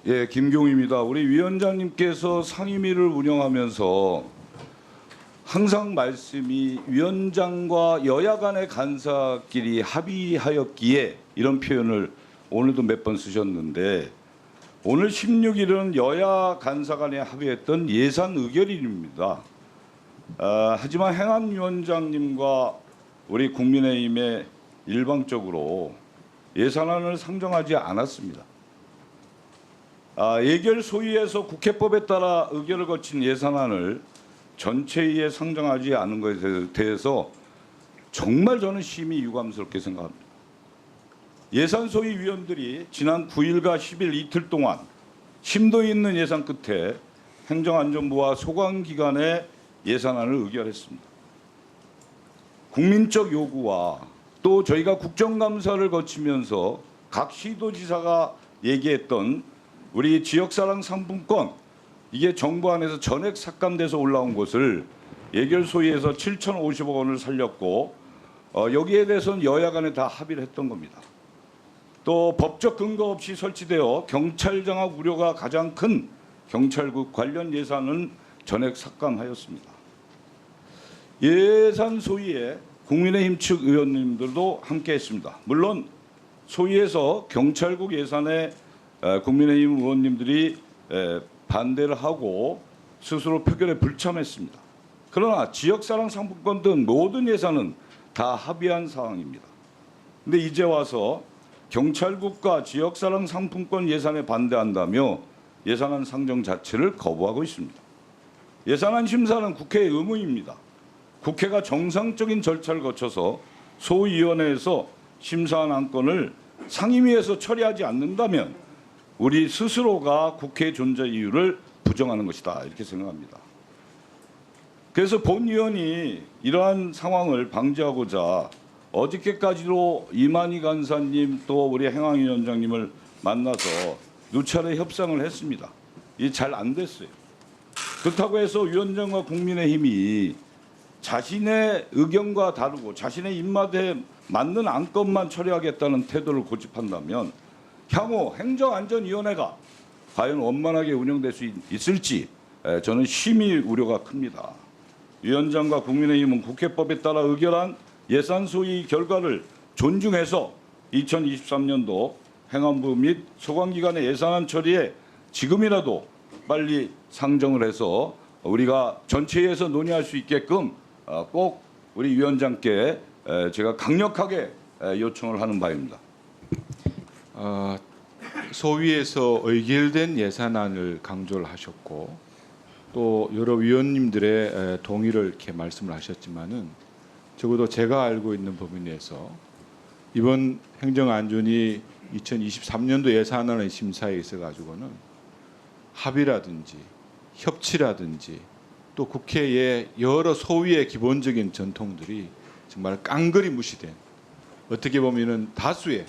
예, 김경입니다. 우리 위원장님께서 상임위를 운영하면서 항상 말씀이 위원장과 여야 간의 간사끼리 합의하였기에 이런 표현을 오늘도 몇 번 쓰셨는데 오늘 16일은 여야 간사 간에 합의했던 예산 의결일입니다. 하지만 행안위원장님과 우리 국민의힘에 일방적으로 예산안을 상정하지 않았습니다. 예결 소위에서 국회법에 따라 의결을 거친 예산안을 전체회의에 상정하지 않은 것에 대해서 정말 저는 심히 유감스럽게 생각합니다. 예산 소위 위원들이 지난 9일과 10일 이틀 동안 심도 있는 예산 끝에 행정안전부와 소관기관의 예산안을 의결했습니다. 국민적 요구와 또 저희가 국정감사를 거치면서 각 시도지사가 얘기했던 우리 지역사랑 상품권, 이게 정부 안에서 전액 삭감돼서 올라온 것을 예결소위에서 7,050억 원을 살렸고 여기에 대해서는 여야 간에 다 합의를 했던 겁니다. 또 법적 근거 없이 설치되어 경찰 장악 우려가 가장 큰 경찰국 관련 예산은 전액 삭감하였습니다. 예산 소위에 국민의힘 측 의원님들도 함께했습니다. 물론 소위에서 경찰국 예산에 국민의힘 의원님들이 반대를 하고 스스로 표결에 불참했습니다. 그러나 지역사랑 상품권 등 모든 예산은 다 합의한 상황입니다. 그런데 이제 와서 경찰국과 지역사랑 상품권 예산에 반대한다며 예산안 상정 자체를 거부하고 있습니다. 예산안 심사는 국회의 의무입니다. 국회가 정상적인 절차를 거쳐서 소위원회에서 심사한 안건을 상임위에서 처리하지 않는다면 우리 스스로가 국회 존재 이유를 부정하는 것이다, 이렇게 생각합니다. 그래서 본위원이 이러한 상황을 방지하고자 어저께까지도 이만희 간사님 또 우리 행안위원장님을 만나서 누차례 협상을 했습니다. 이게 잘 안 됐어요. 그렇다고 해서 위원장과 국민의힘이 자신의 의견과 다르고 자신의 입맛에 맞는 안건만 처리하겠다는 태도를 고집한다면 향후 행정안전위원회가 과연 원만하게 운영될 수 있을지 저는 심히 우려가 큽니다. 위원장과 국민의힘은 국회법에 따라 의결한 예산 소위 결과를 존중해서 2023년도 행안부 및 소관기관의 예산안 처리에 지금이라도 빨리 상정을 해서 우리가 전체회에서 논의할 수 있게끔 꼭 우리 위원장께 제가 강력하게 요청을 하는 바입니다. 소위에서 의결된 예산안을 강조를 하셨고 또 여러 위원님들의 동의를 이렇게 말씀을 하셨지만은 적어도 제가 알고 있는 범위 내에서 이번 행정안전위 2023년도 예산안의 심사에 있어 가지고는 합의라든지 협치라든지 또 국회의 여러 소위의 기본적인 전통들이 정말 깡그리 무시된, 어떻게 보면은 다수의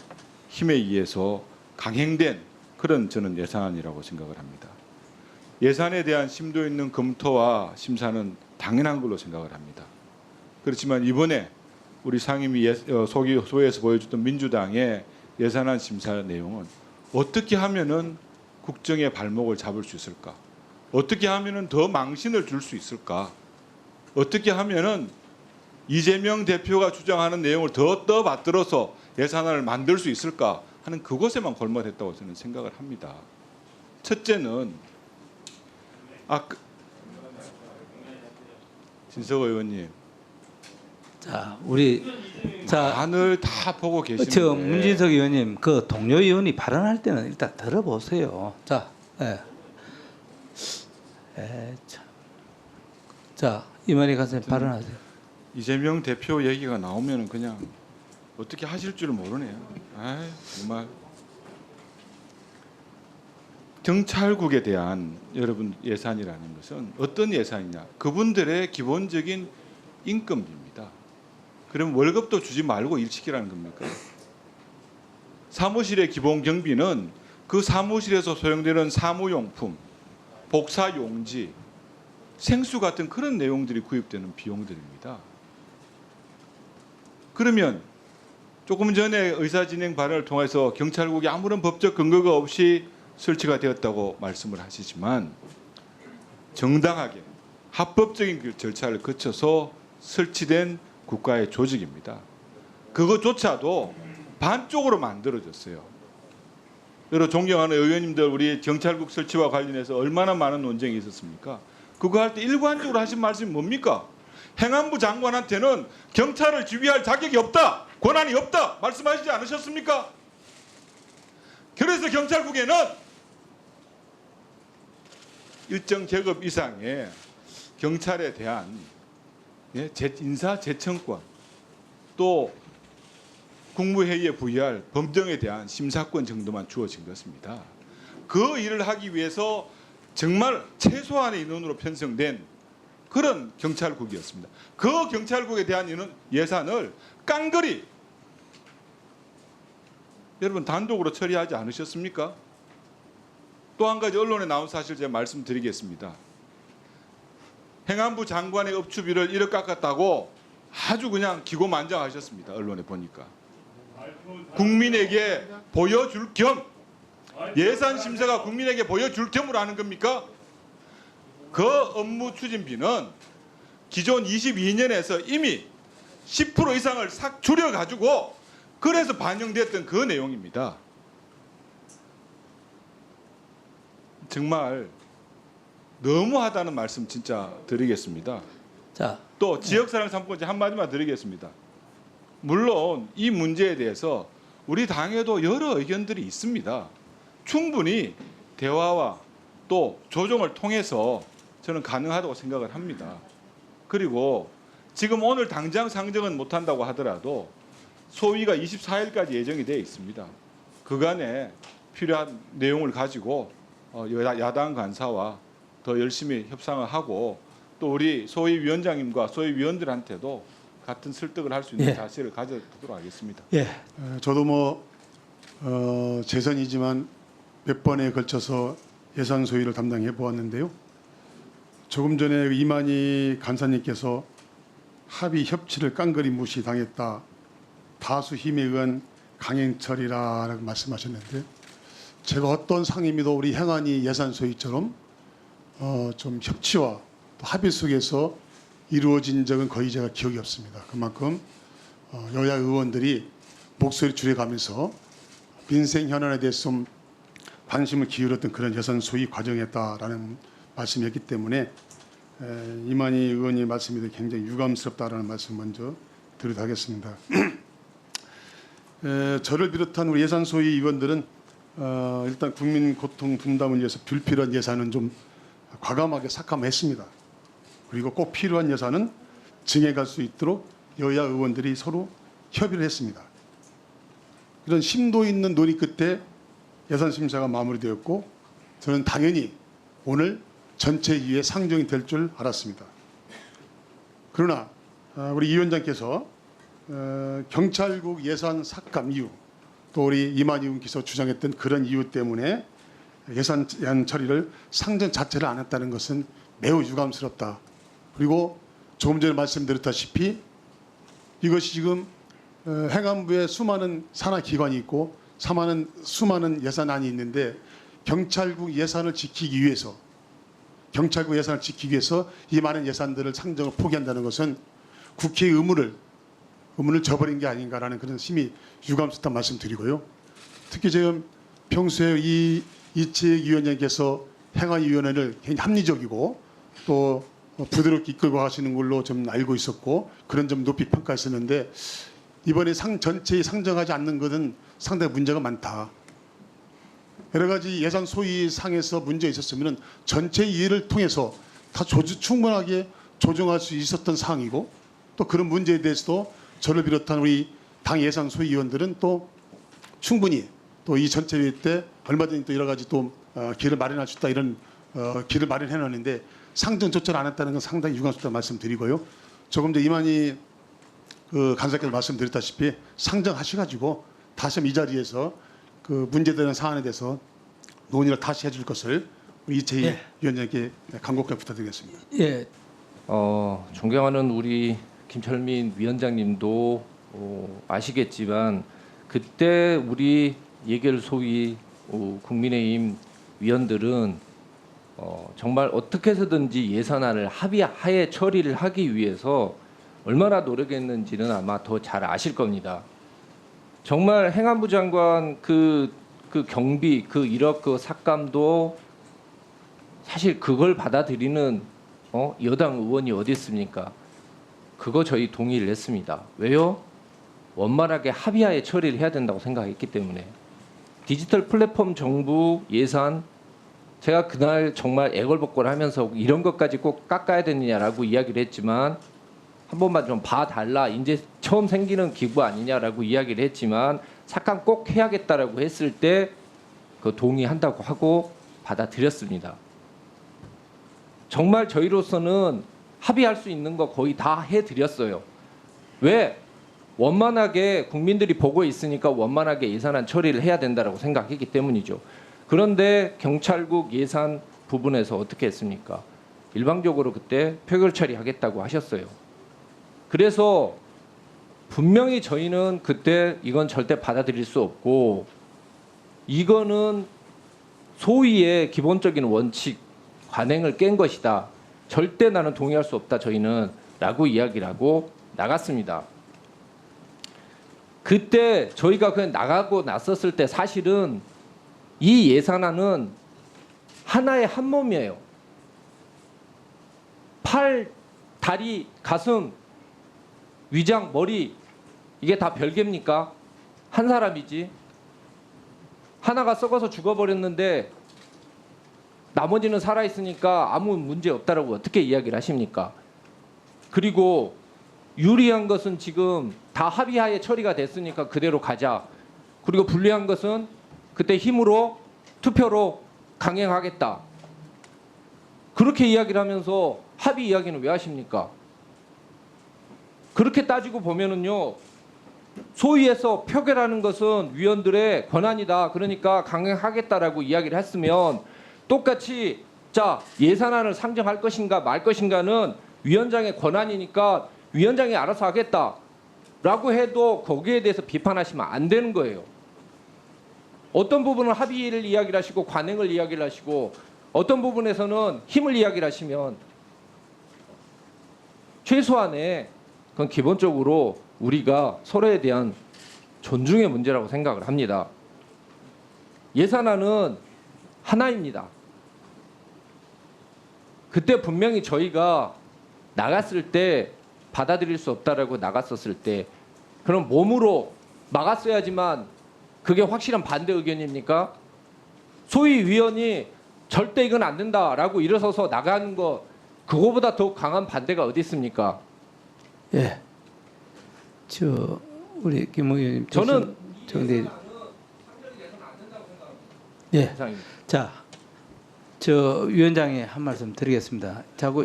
힘에 의해서 강행된 그런 저는 예산안이라고 생각을 합니다. 예산에 대한 심도 있는 검토와 심사는 당연한 걸로 생각을 합니다. 그렇지만 이번에 우리 상임위 소위에서 보여줬던 민주당의 예산안 심사 내용은 어떻게 하면은 국정의 발목을 잡을 수 있을까? 어떻게 하면은 더 망신을 줄 수 있을까? 어떻게 하면은 이재명 대표가 주장하는 내용을 더 떠받들어서 예산안을 만들 수 있을까 하는 그것에만 골몰했다고 저는 생각을 합니다. 첫째는 진석 의원님, 안을 다 보고 계시는데 저 문진석 의원님, 그 동료 의원이 발언할 때는 일단 들어보세요. 이만희 간사님 발언하세요. 이재명 대표 얘기가 나오면 그냥 어떻게 하실 줄 모르네요. 정말 경찰국에 대한 여러분 예산이라는 것은 어떤 예산이냐? 그분들의 기본적인 인건비입니다. 그럼 월급도 주지 말고 일시키라는 겁니까? 사무실의 기본 경비는 그 사무실에서 소용되는 사무용품, 복사용지, 생수 같은 그런 내용들이 구입되는 비용들입니다. 그러면 조금 전에 의사진행 발언을 통해서 경찰국이 아무런 법적 근거가 없이 설치가 되었다고 말씀을 하시지만 정당하게 합법적인 그 절차를 거쳐서 설치된 국가의 조직입니다. 그것조차도 반쪽으로 만들어졌어요. 여러 존경하는 의원님들, 우리 경찰국 설치와 관련해서 얼마나 많은 논쟁이 있었습니까? 그거 할 때 일관적으로 하신 말씀이 뭡니까? 행안부 장관한테는 경찰을 지휘할 자격이 없다, 권한이 없다 말씀하시지 않으셨습니까? 그래서 경찰국에는 일정 계급 이상의 경찰에 대한 인사 재청권, 또 국무회의에 부여할 법령에 대한 심사권 정도만 주어진 것입니다. 그 일을 하기 위해서 정말 최소한의 인원으로 편성된 그런 경찰국이었습니다. 그 경찰국에 대한 예산을 깡그리 여러분 단독으로 처리하지 않으셨습니까? 또 한 가지 언론에 나온 사실 제가 말씀드리겠습니다. 행안부 장관의 업추비를 1억 깎았다고 아주 그냥 기고만장하셨습니다. 언론에 보니까. 국민에게 보여줄 겸, 예산 심사가 국민에게 보여줄 겸으로 하는 겁니까? 그 업무 추진비는 기존 22년에서 이미 10% 이상을 싹 줄여가지고 그래서 반영됐던 그 내용입니다. 정말 너무하다는 말씀 진짜 드리겠습니다. 자, 또 지역사랑 상품권제 한마디만 드리겠습니다. 물론 이 문제에 대해서 우리 당에도 여러 의견들이 있습니다. 충분히 대화와 또 조정을 통해서 저는 가능하다고 생각을 합니다. 그리고 지금 오늘 당장 상정은 못한다고 하더라도 소위가 24일까지 예정이 되어 있습니다. 그간에 필요한 내용을 가지고 야당 간사와 더 열심히 협상을 하고 또 우리 소위 위원장님과 소위 위원들한테도 같은 설득을 할 수 있는 예. 자세를 가져보도록 하겠습니다. 예, 저도 재선이지만 몇 번에 걸쳐서 예산 소위를 담당해 보았는데요. 조금 전에 이만희 간사님께서 합의 협치를 깡그리 무시당했다. 다수 힘에 의한 강행처리라고 말씀하셨는데 제가 어떤 상임위도 우리 행안위 예산 소위처럼 좀 협치와 또 합의 속에서 이루어진 적은 거의 제가 기억이 없습니다. 그만큼 여야 의원들이 목소리 줄여가면서 민생 현안에 대해서 좀 관심을 기울였던 그런 예산 소위 과정이었다라는 말씀이었기 때문에 이만희 의원님 말씀이 굉장히 유감스럽다라는 말씀 먼저 드리도록 하겠습니다. 저를 비롯한 우리 예산 소위 의원들은 일단 국민 고통 분담을 위해서 불필요한 예산은 좀 과감하게 삭감했습니다. 그리고 꼭 필요한 예산은 증액할 수 있도록 여야 의원들이 서로 협의를 했습니다. 이런 심도 있는 논의 끝에 예산 심사가 마무리되었고 저는 당연히 오늘 전체위에 상정이 될 줄 알았습니다. 그러나 우리 이 위원장께서 경찰국 예산 삭감 이유 또 우리 이만희 의원께서 주장했던 그런 이유 때문에 예산 처리를 상정 자체를 안 했다는 것은 매우 유감스럽다. 그리고 조금 전에 말씀드렸다시피 이것이 지금 행안부에 수많은 산하기관이 있고 수많은 예산안이 있는데 경찰국 예산을 지키기 위해서 이 많은 예산들을 상정을 포기한다는 것은 국회의 의무를 저버린 게 아닌가라는 그런 심히 유감스럽다는 말씀드리고요. 특히 지금 평소에 이채익 위원장께서 행안위원회를 굉장히 합리적이고 또 부드럽게 이끌고 가시는 걸로 좀 알고 있었고 그런 점 높이 평가했었는데 이번에 전체에 상정하지 않는 것은 상당히 문제가 많다. 여러 가지 예산 소위 상에서 문제 있었으면 전체 이해를 통해서 다 충분하게 조정할 수 있었던 사항이고 또 그런 문제에 대해서도 저를 비롯한 우리 당 예산 소위 위원들은 또 충분히 또 이 전체회 때 얼마든지 또 여러 가지 또 길을 마련할 수 있다 이런 길을 마련해 놨는데 상정조차를 안 했다는 건 상당히 유감스럽다는 말씀드리고요. 조금 전 이만희 간사께서 말씀드렸다시피 상정하셔가지고 다시 한번 이 자리에서 그 문제되는 사안에 대해서 논의를 다시 해줄 것을 우리 이채희 예. 위원장께 간곡하게 부탁드리겠습니다. 예, 존경하는 우리 김철민 위원장님도 아시겠지만 그때 우리 예결 소위 국민의힘 위원들은 정말 어떻게 해서든지 예산안을 합의하에 처리를 하기 위해서 얼마나 노력했는지는 아마 더 잘 아실 겁니다. 정말 행안부 장관 그 경비 그 1억 그 삭감도 사실 그걸 받아들이는 여당 의원이 어디 있습니까? 그거 저희 동의를 했습니다. 왜요? 원만하게 합의하에 처리를 해야 된다고 생각했기 때문에. 디지털 플랫폼 정부 예산 제가 그날 정말 애걸복걸 하면서 이런 것까지 꼭 깎아야 되느냐라고 이야기를 했지만 한 번만 좀 봐달라. 이제 처음 생기는 기부 아니냐라고 이야기를 했지만 삭감 꼭 해야겠다라고 했을 때 그 동의한다고 하고 받아들였습니다. 정말 저희로서는 합의할 수 있는 거 거의 다 해드렸어요. 왜? 원만하게 국민들이 보고 있으니까 원만하게 예산안 처리를 해야 된다라고 생각했기 때문이죠. 그런데 경찰국 예산 부분에서 어떻게 했습니까? 일방적으로 그때 표결 처리하겠다고 하셨어요. 그래서 분명히 저희는 그때 이건 절대 받아들일 수 없고 이거는 소위의 기본적인 원칙 관행을 깬 것이다. 절대 나는 동의할 수 없다. 저희는 라고 이야기를 하고 나갔습니다. 그때 저희가 그냥 나가고 났었을 때 사실은 이 예산안은 하나의 한 몸이에요. 팔, 다리, 가슴, 위장, 머리 이게 다 별개입니까? 한 사람이지. 하나가 썩어서 죽어버렸는데 나머지는 살아있으니까 아무 문제 없다라고 어떻게 이야기를 하십니까? 그리고 유리한 것은 지금 다 합의하에 처리가 됐으니까 그대로 가자. 그리고 불리한 것은 그때 힘으로 투표로 강행하겠다. 그렇게 이야기를 하면서 합의 이야기는 왜 하십니까? 그렇게 따지고 보면은요. 소위에서 표결하는 것은 위원들의 권한이다. 그러니까 강행하겠다라고 이야기를 했으면 똑같이 자 예산안을 상정할 것인가 말 것인가는 위원장의 권한이니까 위원장이 알아서 하겠다라고 해도 거기에 대해서 비판하시면 안 되는 거예요. 어떤 부분은 합의를 이야기를 하시고 관행을 이야기를 하시고 어떤 부분에서는 힘을 이야기를 하시면 최소한의 그건 기본적으로 우리가 서로에 대한 존중의 문제라고 생각을 합니다. 예산안은 하나입니다. 그때 분명히 저희가 나갔을 때 받아들일 수 없다라고 나갔었을 때 그럼 몸으로 막았어야지만 그게 확실한 반대 의견입니까? 소위 위원이 절대 이건 안 된다라고 일어서서 나가는 거 그거보다 더 강한 반대가 어디 있습니까? 예. 우리 김 의원님 저는 정대 예. 자, 위원장이 한 말씀 드리겠습니다. 자고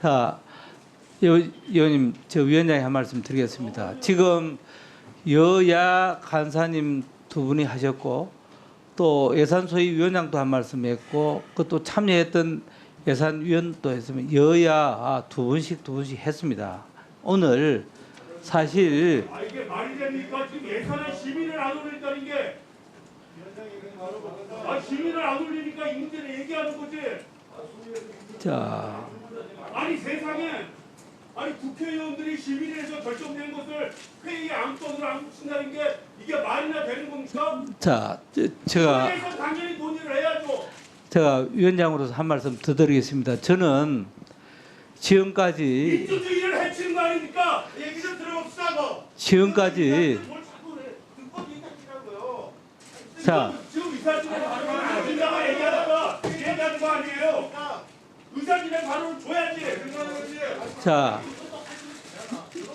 자, 의원님, 위원장이 한 말씀 드리겠습니다. 지금 여야 간사님 두 분이 하셨고 또 예산소위 위원장도 한 말씀했고 그것도 참여했던 예산위원도 했으면 여야 두 분씩 했습니다. 오늘 사실 이게 말이 됩니까? 지금 예산안 시민을 안 올린다는 게 시민을 안 올리니까 이 문제를 얘기하는 거지. 자, 아니 세상에 국회의원들이 시민에서 결정된 것을 회의 안건으로 안 붙인다는 게 이게 말이나 되는 겁니까? 자, 국회에서 당연히 논의를 해야죠. 제가 위원장으로서 한 말씀 더 드리겠습니다. 저는 지금까지 민주주의를 해치는 거 아닙니까? 얘기 좀 들어봅시다. 지금까지 뭘 자꾸 듣고 얘기하시라고요. 자, 지금 의사진의 발언을 안 준다고 얘기하다가 얘기하는 거 아니에요? 의사진의 발언을 줘야지.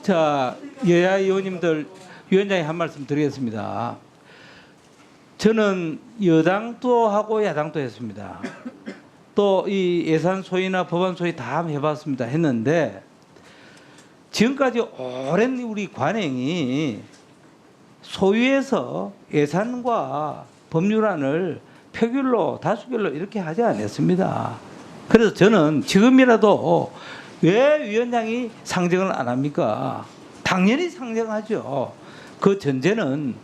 자, 여야 의원님들 위원장이 한 말씀 드리겠습니다. 저는 여당도 하고 야당도 했습니다. 또 이 예산 소위나 법안 소위 다 해봤습니다. 했는데 지금까지 오랜 우리 관행이 소위에서 예산과 법률안을 표결로 다수결로 이렇게 하지 않았습니다. 그래서 저는 지금이라도 왜 위원장이 상정을 안 합니까? 당연히 상정하죠. 그 전제는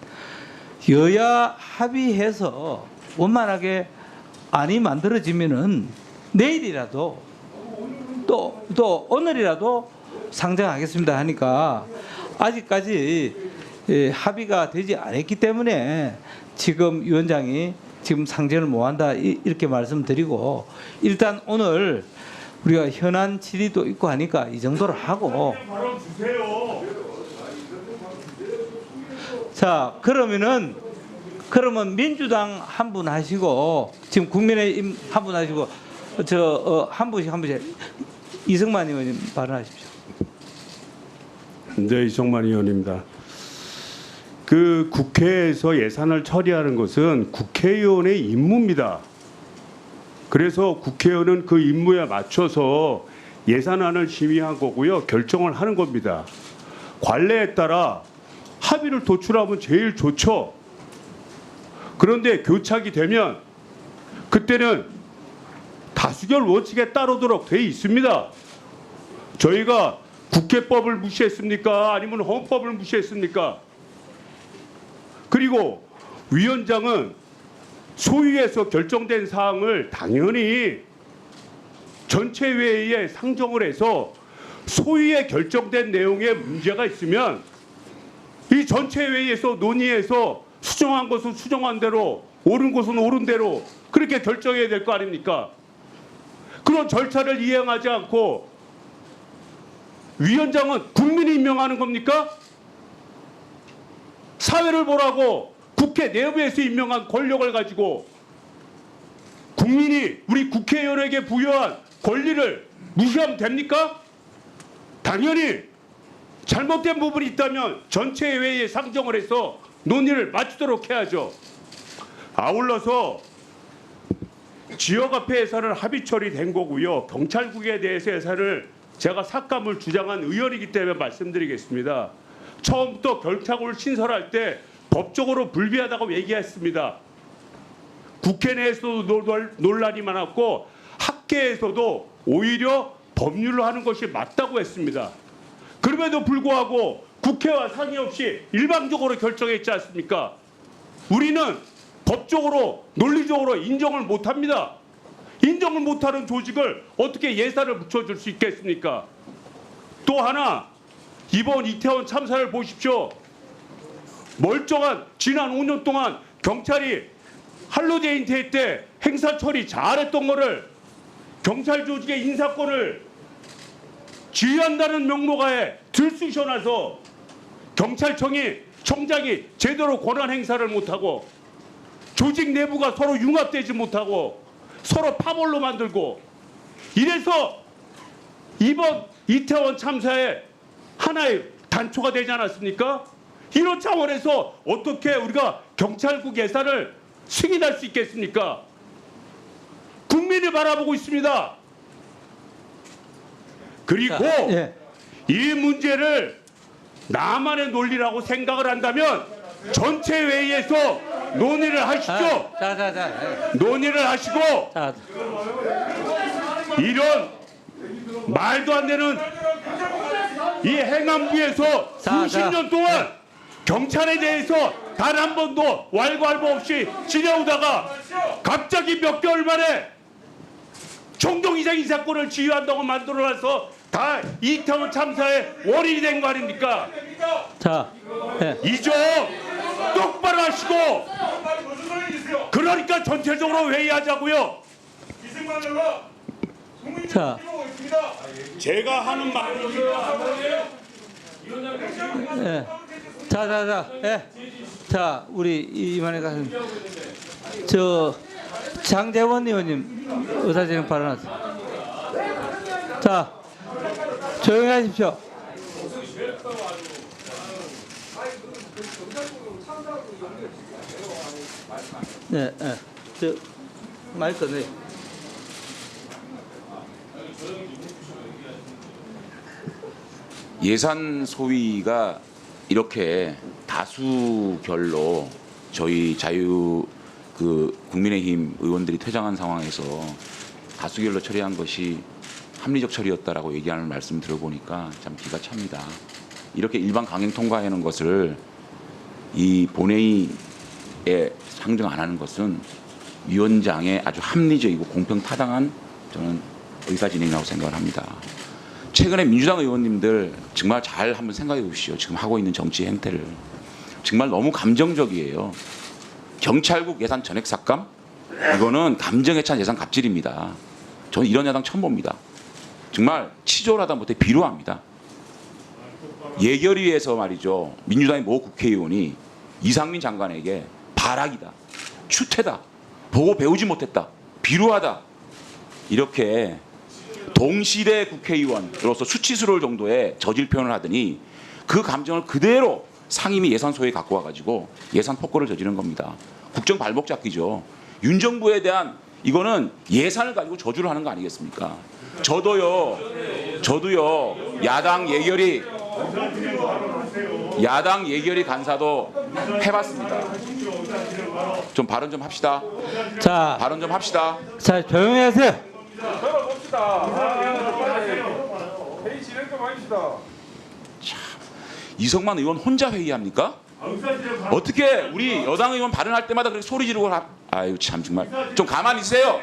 여야 합의해서 원만하게 안이 만들어지면은 내일이라도 또 오늘이라도 상정하겠습니다 하니까 아직까지 합의가 되지 않았기 때문에 지금 위원장이 지금 상정을 못한다 이렇게 말씀드리고 일단 오늘 우리가 현안 질의도 있고 하니까 이 정도로 하고 발언 주세요. 자 그러면 민주당 한 분 하시고 지금 국민의힘 한 분 하시고 한 분씩 이승만 의원님 발언하십시오. 네, 이성만 의원입니다. 그 국회에서 예산을 처리하는 것은 국회의원의 임무입니다. 그래서 국회의원은 그 임무에 맞춰서 예산안을 심의한 거고요. 결정을 하는 겁니다. 관례에 따라 합의를 도출하면 제일 좋죠. 그런데 교착이 되면 그때는 다수결 원칙에 따르도록 돼 있습니다. 저희가 국회법을 무시했습니까? 아니면 헌법을 무시했습니까? 그리고 위원장은 소위에서 결정된 사항을 당연히 전체 회의에 상정을 해서 소위에 결정된 내용에 문제가 있으면 이 전체 회의에서 논의해서 수정한 것은 수정한 대로 옳은 것은 옳은 대로 그렇게 결정해야 될 거 아닙니까? 그런 절차를 이행하지 않고 위원장은 국민이 임명하는 겁니까? 사회를 보라고 국회 내부에서 임명한 권력을 가지고 국민이 우리 국회의원에게 부여한 권리를 무시하면 됩니까? 당연히 잘못된 부분이 있다면 전체 회의에 상정을 해서 논의를 마치도록 해야죠. 아울러서 지역화폐 예산을 합의 처리된 거고요. 경찰국에 대해서 예산을 제가 삭감을 주장한 의원이기 때문에 말씀드리겠습니다. 처음부터 경찰국을 신설할 때 법적으로 불비하다고 얘기했습니다. 국회 내에서도 논란이 많았고 학계에서도 오히려 법률로 하는 것이 맞다고 했습니다. 그럼에도 불구하고 국회와 상의 없이 일방적으로 결정했지 않습니까? 우리는 법적으로 논리적으로 인정을 못합니다. 인정을 못하는 조직을 어떻게 예산을 붙여줄 수 있겠습니까? 또 하나 이번 이태원 참사를 보십시오. 멀쩡한 지난 5년 동안 경찰이 할로데이 인테이 때 행사 처리 잘했던 거를 경찰 조직의 인사권을 지휘한다는 명목하에 들쑤셔놔서 경찰청장이 제대로 권한 행사를 못하고 조직 내부가 서로 융합되지 못하고 서로 파벌로 만들고 이래서 이번 이태원 참사에 하나의 단초가 되지 않았습니까? 이런 차원에서 어떻게 우리가 경찰국 예산을 승인할 수 있겠습니까? 국민이 바라보고 있습니다. 그리고 이 문제를 나만의 논리라고 생각을 한다면 전체 회의에서 논의를 하시죠. 논의를 하시고 이런 말도 안 되는 이 행안부에서 수십 년 동안 경찰에 대해서 단 한 번도 왈가왈부 없이 지내오다가 갑자기 몇 개월 만에 총동 이상 인사권을 지휘한다고 만들어놔서 다 이태원 참사의 원인이 된 거 아닙니까? 이좀 똑바로 하시고 그러니까 전체적으로 회의하자고요. 제가 하는 말입니다. 자, 우리 이만희 가수님, 장재원 의원님 의사진행 발언하세요. 자, 조용히 하십시오. 마이크 네. 예산 소위가 이렇게 다수결로 저희 그 국민의힘 의원들이 퇴장한 상황에서 다수결로 처리한 것이 합리적 처리였다라고 얘기하는 말씀 들어보니까 참 기가 찹니다. 이렇게 일반 강행 통과하는 것을 이 본회의에 상정 안 하는 것은 위원장의 아주 합리적이고 공평타당한 저는 의사 진행이라고 생각을 합니다. 최근에 민주당 의원님들 정말 잘 한번 생각해 보십시오. 지금 하고 있는 정치 행태를. 정말 너무 감정적이에요. 경찰국 예산 전액 삭감? 이거는 감정에 찬 예산 갑질입니다. 저는 이런 야당 처음 봅니다. 정말 치졸하다 못해 비루합니다. 예결위에서 말이죠. 민주당의 모 국회의원이 이상민 장관에게 발악이다, 추태다, 보고 배우지 못했다, 비루하다 이렇게 동시대 국회의원으로서 수치스러울 정도의 저질 표현을 하더니 그 감정을 그대로 상임위 예산소에 갖고 와가지고 예산 폭거를 저지른 겁니다. 국정 발목 잡기죠. 윤 정부에 대한 이거는 예산을 가지고 저주를 하는 거 아니겠습니까? 저도요 야당 예결위 간사도 해봤습니다. 좀 발언 좀 합시다. 자, 발언 좀 합시다. 자 조용히 하세요. 이성만 의원 혼자 회의합니까? 어떻게 우리 여당 의원 발언할 때마다 그렇게 소리 지르고 아유 참 정말 좀 가만히 있으세요.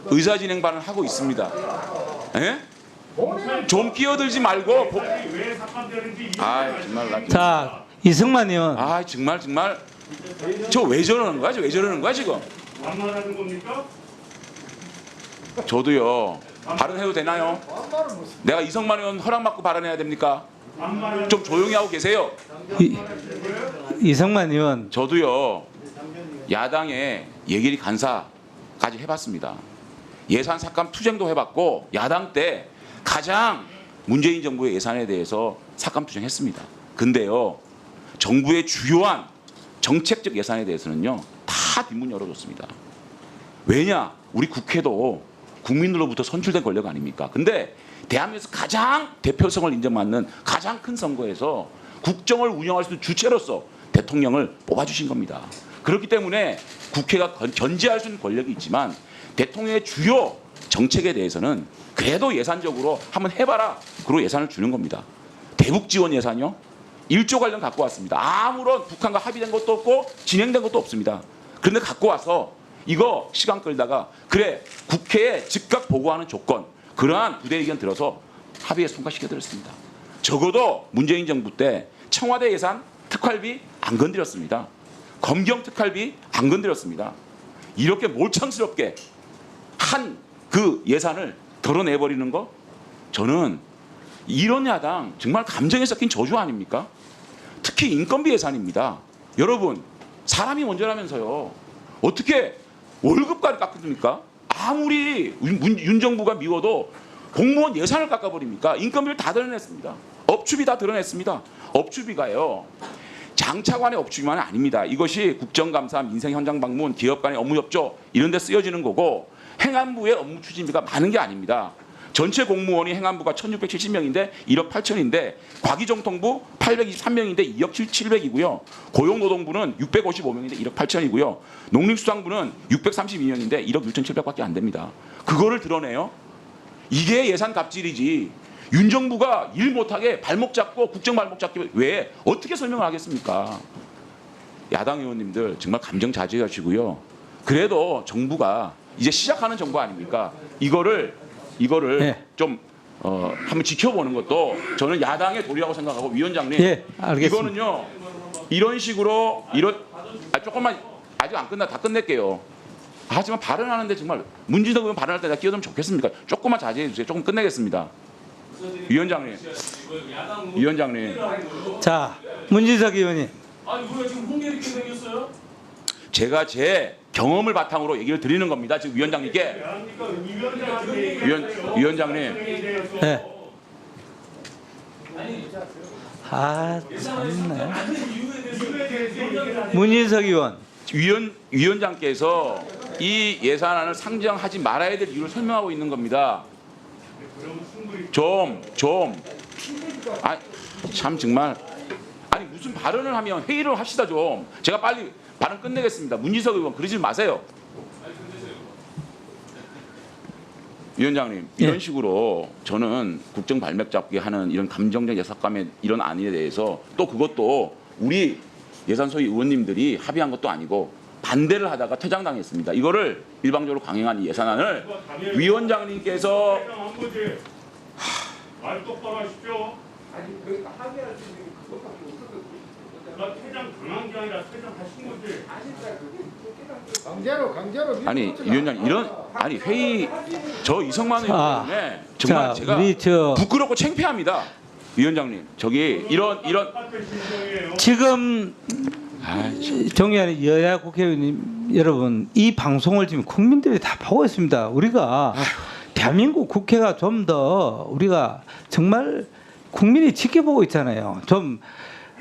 의사진행 발언 하고 있습니다. 예? 좀 끼어들지 말고 아 정말 나 자, 이승만 의원. 아 정말 저 왜 저러는 거야? 왜 저러는 거야 지금? 반말하는 겁니까? 저도요 발언해도 되나요? 내가 이성만 의원 허락 받고 발언해야 됩니까? 좀 조용히 하고 계세요. 이승만 의원. 저도요 야당의 예결위 간사까지 해봤습니다. 예산 삭감 투쟁도 해봤고 야당 때 가장 문재인 정부의 예산에 대해서 삭감 투쟁했습니다. 근데요 정부의 주요한 정책적 예산에 대해서는요 다 뒷문 열어줬습니다. 왜냐? 우리 국회도 국민들로부터 선출된 권력 아닙니까? 근데 대한민국에서 가장 대표성을 인정받는 가장 큰 선거에서 국정을 운영할 수 있는 주체로서 대통령을 뽑아주신 겁니다. 그렇기 때문에 국회가 견제할 수 있는 권력이 있지만 대통령의 주요 정책에 대해서는 그래도 예산적으로 한번 해봐라. 그리고 예산을 주는 겁니다. 대북 지원 예산이요? 1조 관련 갖고 왔습니다. 아무런 북한과 합의된 것도 없고 진행된 것도 없습니다. 그런데 갖고 와서 이거 시간 끌다가 그래 국회에 즉각 보고하는 조건 그러한 부대 의견 들어서 합의에 통과시켜드렸습니다. 적어도 문재인 정부 때 청와대 예산 특활비 안 건드렸습니다. 검경 특활비 안 건드렸습니다. 이렇게 몰창스럽게 한 그 예산을 덜어내버리는 거 저는 이런 야당 정말 감정에 섞인 저주 아닙니까? 특히 인건비 예산입니다. 여러분 사람이 먼저라면서요. 어떻게 월급까지 깎습니까? 아무리 윤 정부가 미워도 공무원 예산을 깎아버립니까? 인건비를 다 드러냈습니다. 업추비 다 드러냈습니다. 업추비가요. 장차관의 업추비만은 아닙니다. 이것이 국정감사, 민생현장 방문, 기업 간의 업무 협조 이런 데 쓰여지는 거고 행안부의 업무 추진비가 많은 게 아닙니다. 전체 공무원이 행안부가 1670명인데 1억 8천인데 과기정통부 823명인데 2억 700이고요. 고용노동부는 655명인데 1억 8천이고요. 농림수산부는 632명인데 1억 6,700밖에 안 됩니다. 그거를 드러내요? 이게 예산 갑질이지. 윤 정부가 일 못하게 발목 잡고 국정 발목 잡기 외에 어떻게 설명을 하겠습니까? 야당 의원님들 정말 감정 자제하시고요. 그래도 정부가 이제 시작하는 정부 아닙니까? 이거를 네. 좀 한번 지켜보는 것도 저는 야당의 도리라고 생각하고 위원장님 예, 알겠습니다. 이거는요 이런 식으로 조금만 아직 안 끝나 다 끝낼게요. 하지만 발언하는데 정말 문진석 의원 발언할 때 내가 끼어들면 좋겠습니까? 조금만 자제해 주세요. 조금 끝내겠습니다. 위원장님. 자, 문진석 의원님. 아니 우리가 지금 홍계 이렇게 생겼어요? 제가 제 경험을 바탕으로 얘기를 드리는 겁니다. 지금 위원장님께. 위원장님. 네. 아, 참네. 문진석 의원. 위원장께서 이 예산안을 상정하지 말아야 될 이유를 설명하고 있는 겁니다. 참 정말 아니 무슨 무슨 발언을 하면 회의를 합시다 좀. 제가 빨리 발언 끝내겠습니다. 문희석 의원 그러지 마세요. 위원장님 이런 예. 식으로 저는 국정 발맥 잡기 하는 이런 감정적 예삭감의 이런 안에 대해서 또 그것도 우리 예산소위 의원님들이 합의한 것도 아니고 반대를 하다가 퇴장당했습니다. 이거를 일방적으로 강행한 이 예산안을 위원장님께서 한 거지. 말 똑바로 하십시오. 나 퇴장 당한 게 아니라 퇴장하신 거지. 아니 위원장 이런 아니 회의 저 이성만 자, 의원 때문에 정말 자, 제가 우리 부끄럽고 창피합니다. 위원장님 저기 이런 같은 심정이에요. 지금 아이, 정의하는 여야 국회의원님 여러분, 이 방송을 지금 국민들이 다 보고 있습니다. 우리가 대한민국 국회가 좀 더 우리가 정말 국민이 지켜보고 있잖아요. 좀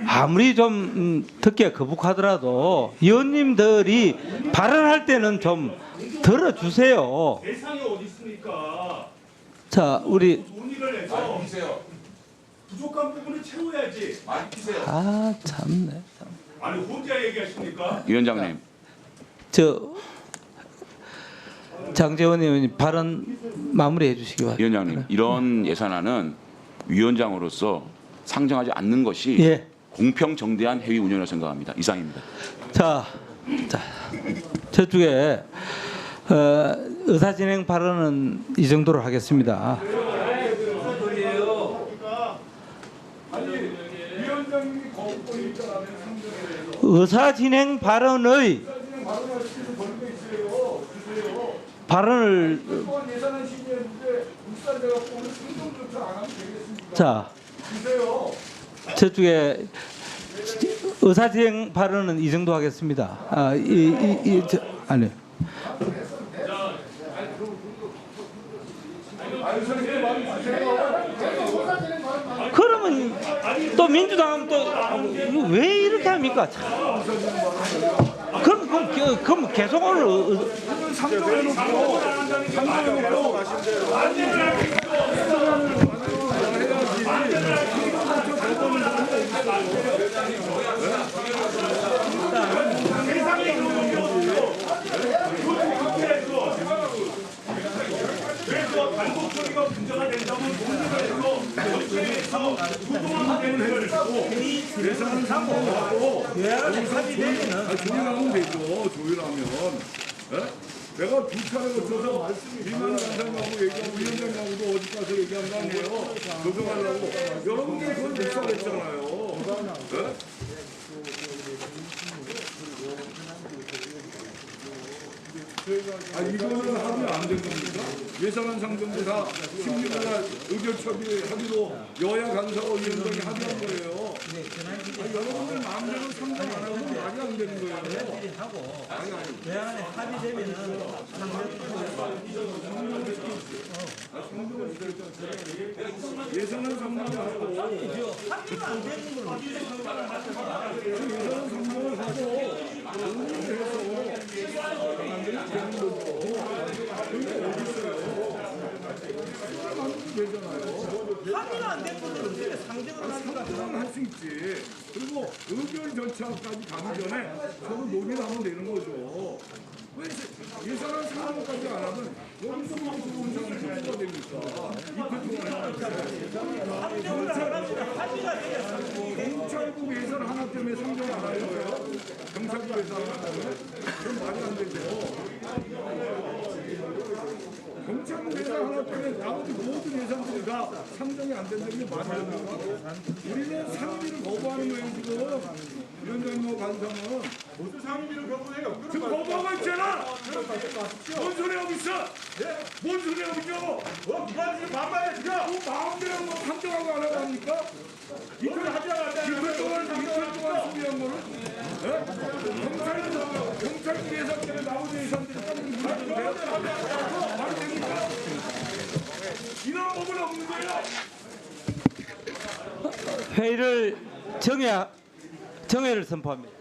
아무리 좀 듣기가 거북하더라도 의원님들이 발언할 때는 좀 들어주세요. 대상이 어디 있습니까? 자, 우리 논의를 해서 부족한 부분을 채워야지. 참네. 아니 혼자 얘기하십니까? 위원장님 저 장재원 의원님 발언 마무리해 주시기 바랍니다. 위원장님 이런 예산안은 위원장으로서 상정하지 않는 것이 예. 공평 정대한 회의 운영을 생각합니다. 이상입니다. 자, 저쪽에 의사 진행 발언은 이 정도로 하겠습니다. 의사 진행 발언을 자, 저쪽에 의사 진행 발언은 이 정도 하겠습니다. 아니. 그러면 또 민주당은 또 왜 이렇게 합니까? 그럼 계속 오늘 그래서 단독 처리가 문제가 된다면 논의를 해서 전체에서 부동한 문제를 하고 예산을 상고하고 조율하면 되죠. 조율하면. 내가 두 차례 거쳐서 비만 간사님하고 얘기하고 위원장님하고도 어디 가서 얘기한 거 아니에요. 조정하려고. 여러분들이 그걸 못 사겠잖아요. 이거는 하면 안 된 겁니까? 예산안 상정도 다 16일 의결 처리하기로 여야 간사와 위원장이 합의한 거예요. 여러분들 마음대로 상정 안 하면 말이 안 되는 거예요. 예산은 상정을 하고 상정을 할 수 있지. 그리고 의결 절차까지 가기 전에 서로 논의를 하면 되는 거죠. 왜 예산안 상정까지 안 하면 여기서 뭐 좋은 상황이 뭐가 됩니까? 경찰국 예산 하나 때문에 상정 안 하는 거예요? 경찰국 예산 하나 때문에? 그럼 말이 안 되죠. 경찰국 예산 하나 때문에 나머지 모든 예산들이 다 상정이 안 된다는 게 말이 안 됩니까? 우리는 상임위를 거부하는 거예요 지금. 위원장님 간사는 무슨 상임위를 거부해요? 지금 거부하고 있잖아. 뭔 소리 하고 있어? 뭔 소리 하고 있냐고? 누가 지금 반발해 지금? 마음대로 뭐 상정하고 안 하고 합니까? 이틀 동안 소비한 거는? 경찰국 예산 때문에 나머지 예산들이 딴 물어주세요. 말이 됩니까? 이런 법은 없는 거예요. 회의를 정회를 선포합니다.